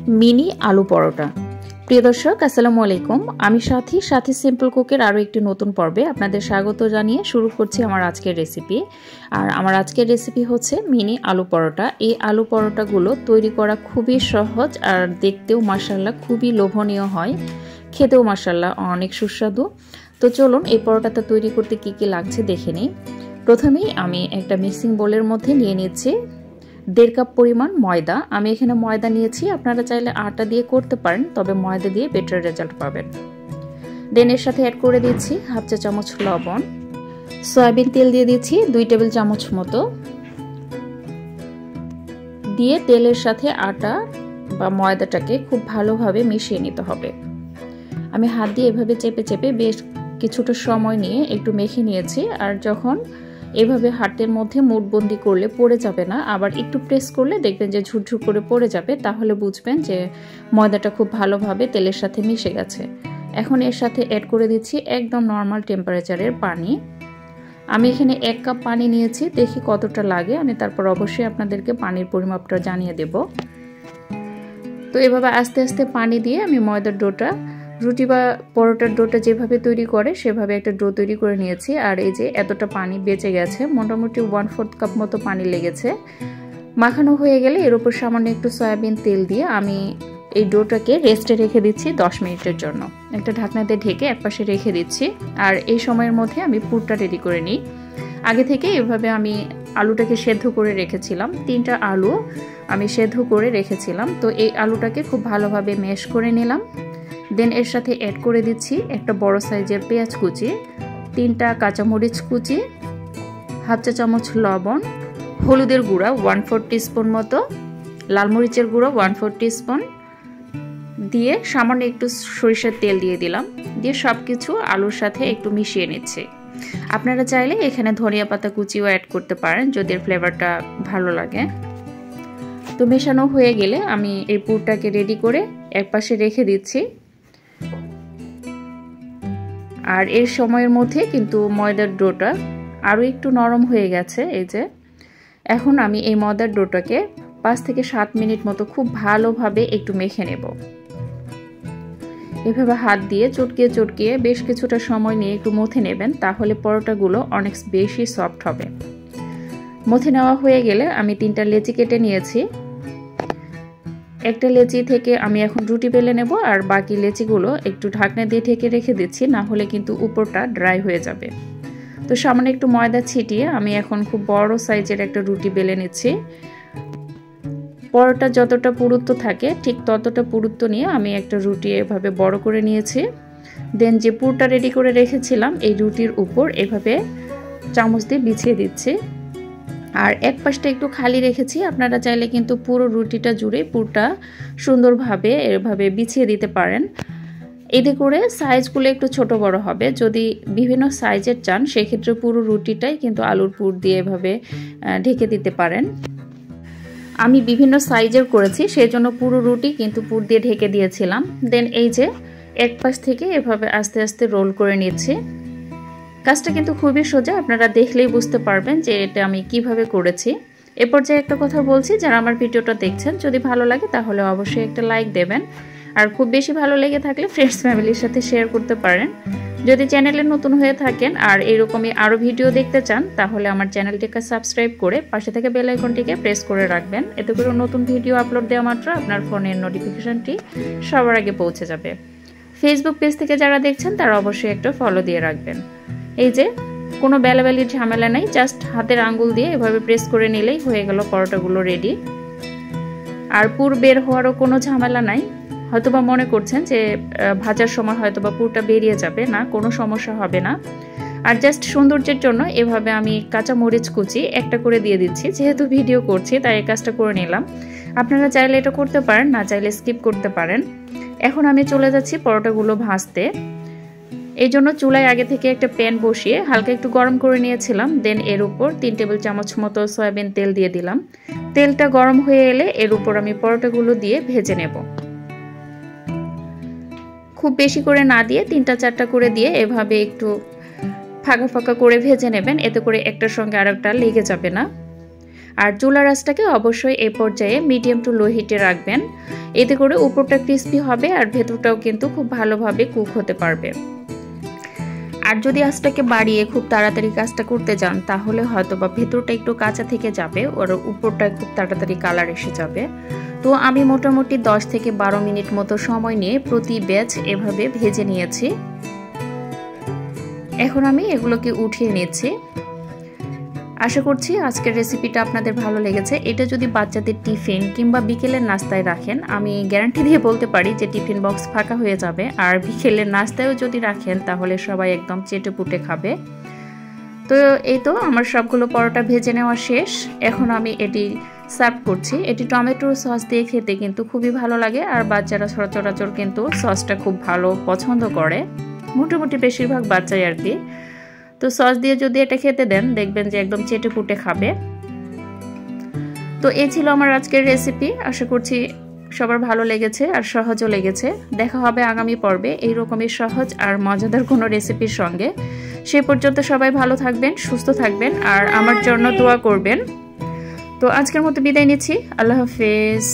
Mini আলু পরোটা। প্রিয় দর্শক, আসসালামু আলাইকুম। আমি সাথী সিম্পল কুকের আরও একটি নতুন পর্বে আপনাদের স্বাগত জানিয়ে শুরু করছি আমার আজকের রেসিপি। আর আমার আজকের রেসিপি হচ্ছে মিনি আলু পরোটা। এই আলু পরোটাগুলো তৈরি করা খুবই সহজ আর দেখতেও মাশাআল্লাহ খুবই লোভনীয় হয়, খেতেও মাশাআল্লাহ অনেক সুস্বাদু। তো চলুন এই পরোটাটা তৈরি করতে কি কি লাগছে দেখে নিই। প্রথমেই আমি একটা মিক্সিং বোলের মধ্যে নিয়ে নিচ্ছি 1.5 কাপ পরিমাণ ময়দা। আমি এখানে ময়দা নিয়েছি, আপনারা চাইলে আটা দিয়ে করতে পারেন, তবে ময়দা দিয়ে বেটার রেজাল্ট পাবেন। দেন এর সাথে অ্যাড করে দিচ্ছি 1/2 চা চামচ লবণ, সয়াবিন তেল দিয়ে দিচ্ছি 2 টেবিল চামচ মতো, দিয়ে তেলের সাথে আটা বা ময়দাটাকে খুব ভালোভাবে মিশিয়ে নিতে হবে। আমি হাত দিয়ে এভাবে চেপে চেপে বেশ কিছুটা সময় নিয়ে একটু মেখে নিয়েছি। আর যখন এভাবে হাতের মধ্যে মুঠবন্দি করলে পড়ে যাবে না, আবার একটু প্রেস করলে দেখবেন যে ঝুরঝুর করে পড়ে যাবে, তাহলে বুঝবেন যে ময়দাটা খুব ভালোভাবে তেলের সাথে মিশে গেছে। এখন এর সাথে অ্যাড করে দিচ্ছি একদম নর্মাল টেম্পারেচারের পানি। আমি এখানে 1 কাপ পানি নিয়েছি, দেখি কতটা লাগে, আমি তারপর অবশ্যই আপনাদেরকে পানির পরিমাপটা জানিয়ে দেব। তো এভাবে আস্তে আস্তে পানি দিয়ে আমি ময়দার ডোটা, রুটি বা পরোটার ডোটা যেভাবে তৈরি করে সেভাবে একটা ডো তৈরি করে নিয়েছি। আর এই যে এতটা পানি বেঁচে গেছে, মোটামুটি 1/4 কাপ মতো পানি লেগেছে। মাখানো হয়ে গেলে এর উপর সামান্য একটু সয়াবিন তেল দিয়ে আমি এই ডোটাকে রেস্টে রেখে দিচ্ছি 10 মিনিটের জন্য। একটা ঢাকনা দিয়ে ঢেকে একপাশে রেখে দিচ্ছি। আর এই সময়ের মধ্যে আমি পুরটা রেডি করে নিই। আগে থেকে এভাবে আমি আলুটাকে সেদ্ধ করে রেখেছিলাম, 3টা আলু আমি সেদ্ধ করে রেখেছিলাম। তো এই আলুটাকে খুব ভালোভাবে ম্যাশ করে নিলাম। দেন এর সাথে অ্যাড করে দিচ্ছি একটা বড় সাইজের পেঁয়াজ কুচি, 3টা কাঁচামরিচ কুচি, 1/2 চা চামচ লবণ, হলুদের গুঁড়া 1/4 টিস্পুন মতো, লাল মরিচের গুঁড়ো 1/4 টিস্পুন দিয়ে সামান্য একটু সরিষার তেল দিয়ে দিলাম। দিয়ে সব কিছু আলুর সাথে একটু মিশিয়ে নিচ্ছি। আপনারা চাইলে এখানে ধনিয়া পাতা কুচিও অ্যাড করতে পারেন যদি এর ফ্লেভারটা ভালো লাগে। তো মেশানো হয়ে গেলে আমি এই পুরটাকে রেডি করে একপাশে রেখে দিচ্ছি। আর এর সময়ের মধ্যে কিন্তু ময়দার ডোটা আরও একটু নরম হয়ে গেছে। এই যে এখন আমি এই ময়দার ডোটাকে 5 থেকে 7 মিনিট মতো খুব ভালোভাবে একটু মেখে নেব। এভাবে হাত দিয়ে চটকিয়ে চটকিয়ে বেশ কিছুটা সময় নিয়ে একটু মথে নেবেন, তাহলে পরোটাগুলো অনেক বেশি সফট হবে। মথে নেওয়া হয়ে গেলে আমি 3টা লেচি কেটে নিয়েছি। একটা লেচি থেকে আমি এখন রুটি বেলে নেব, আর বাকি লেচিগুলো একটু ঢাকনা দিয়ে ঢেকে রেখে দিচ্ছি, না হলে কিন্তু উপরটা ড্রাই হয়ে যাবে। তো সামান্য একটু ময়দা ছিটিয়ে আমি এখন খুব বড় সাইজের একটা রুটি বেলে নিচ্ছি। পরোটা যতটা পুরুত্ব থাকে ঠিক ততটা পুরুত্ব নিয়ে আমি একটা রুটি এভাবে বড় করে নিয়েছি। দেন যে পুরটা রেডি করে রেখেছিলাম এই রুটির উপর এভাবে চামচ দিয়ে বিছিয়ে দিচ্ছি। আর এক পাশটা একটু খালি রেখেছি, আপনারা চাইলে কিন্তু পুরো রুটিটা জুড়ে পুরটা সুন্দরভাবে এভাবে বিছিয়ে দিতে পারেন। এতে করে সাইজগুলো একটু ছোট বড় হবে। যদি বিভিন্ন সাইজের চান সেক্ষেত্রে পুরো রুটিটাই কিন্তু আলুর পুর দিয়ে এভাবে ঢেকে দিতে পারেন। আমি বিভিন্ন সাইজের করেছি, সেই জন্য পুরো রুটি কিন্তু পুর দিয়ে ঢেকে দিয়েছিলাম। দেন এই যে এক পাশ থেকে এভাবে আস্তে আস্তে রোল করে নিচ্ছি। কাজটা কিন্তু খুবই সোজা, আপনারা দেখলেই বুঝতে পারবেন যে এটা আমি কিভাবে করেছি। এ পর্যায়ে একটা কথা বলছি, যারা আমার ভিডিওটা দেখছেন যদি ভালো লাগে তাহলে অবশ্যই একটা লাইক দেবেন। আর খুব বেশি ভালো লেগে থাকলে ফ্রেন্ডস ফ্যামিলির সাথে শেয়ার করতে পারেন। যদি চ্যানেলে নতুন হয়ে থাকেন আর এরকমই আরও ভিডিও দেখতে চান তাহলে আমার চ্যানেলটিকে সাবস্ক্রাইব করে পাশে থেকে বেল আইকনটিকে প্রেস করে রাখবেন। এতে করে নতুন ভিডিও আপলোড দেওয়া মাত্র আপনার ফোনের নোটিফিকেশনটি সবার আগে পৌঁছে যাবে। ফেসবুক পেজ থেকে যারা দেখছেন তারা অবশ্যই একটা ফলো দিয়ে রাখবেন। এই যে কোনো বেলাবেলির ঝামেলা নাই, জাস্ট হাতের আঙ্গুল দিয়ে এভাবে প্রেস করে নিলেই হয়ে গেল পরোটাগুলো রেডি। আর পুর বের হওয়ারও কোনো ঝামেলা নাই। হয়তোবা মনে করছেন যে ভাজার সময় হয়তোবা পুরটা বেরিয়ে যাবে, না, কোনো সমস্যা হবে না। আর জাস্ট সৌন্দর্যের জন্য এভাবে আমি কাঁচা মরিচ কুচি একটা করে দিয়ে দিচ্ছি, যেহেতু ভিডিও করছি তাই এই কাজটা করে নিলাম। আপনারা চাইলে এটা করতে পারেন, না চাইলে স্কিপ করতে পারেন। এখন আমি চলে যাচ্ছি পরোটাগুলো ভাজতে। এই জন্য চুলায় আগে থেকে একটা প্যান বসিয়ে হালকা একটু গরম করে নিয়েছিলাম। দেন এর উপর 3 টেবিল চামচ মতো সয়াবিন তেল দিয়ে দিলাম। তেলটা গরম হয়ে এলে এর উপর আমি পরোটাগুলো দিয়ে ভেজে নেব। খুব বেশি করে না দিয়ে 3টা 4টা করে দিয়ে এভাবে একটু ফাঁকা ফাঁকা করে ভেজে নেবেন, এতে করে একটার সঙ্গে আরেকটা লেগে যাবে না। আর চুলার আঁচটাকে অবশ্যই এই পর্যায়ে মিডিয়াম টু লো হিটে রাখবেন, এতে করে উপরটা ক্রিস্পি হবে আর ভেতরটাও কিন্তু খুব ভালোভাবে কুক হতে পারবে। আর যদি আঁচটাকে বাড়িয়ে খুব তাড়াতাড়ি কাজটা করতে যান তাহলে হয়তো বা ভেতরটা একটু কাঁচা থেকে যাবে আর উপরটায় খুব তাড়াতাড়ি কালার এসে যাবে। তো আমি মোটামুটি 10 থেকে 12 মিনিট মতো সময় নিয়ে প্রতি ব্যাচ এভাবে ভেজে নিয়েছি। এখন আমি এগুলোকে উঠিয়ে নিচ্ছি। আশা করছি আজকের রেসিপিটা আপনাদের ভালো লেগেছে। এটা যদি বাচ্চাদের টিফিন কিংবা বিকেলের নাস্তায় রাখেন, আমি গ্যারান্টি দিয়ে বলতে পারি যে টিফিন বক্স ফাঁকা হয়ে যাবে। আর বিকেলের নাস্তায়ও যদি রাখেন তাহলে সবাই একদম চেটেপুটে খাবে। তো এই তো আমার সবগুলো পরোটা ভেজে নেওয়া শেষ। এখন আমি এটি সার্ভ করছি। এটি টমেটো সস দিয়ে খেতে কিন্তু খুবই ভালো লাগে, আর বাচ্চারা সচরাচর কিন্তু সসটা খুব ভালো পছন্দ করে, মোটামুটি বেশিরভাগ বাচ্চাই আর কি। তো সস দিয়ে যদি এটা খেতে দেন দেখবেন যে একদম চেটেপুটে খাবে। তো এই ছিল আমার আজকের রেসিপি। আশা করছি সবার ভালো লেগেছে আর সহজও লেগেছে। দেখা হবে আগামী পর্বে এইরকমই সহজ আর মজাদার কোনো রেসিপির সঙ্গে। সে পর্যন্ত সবাই ভালো থাকবেন, সুস্থ থাকবেন আর আমার জন্য দোয়া করবেন। তো আজকের মতো বিদায় নিচ্ছি। আল্লাহ হাফেজ।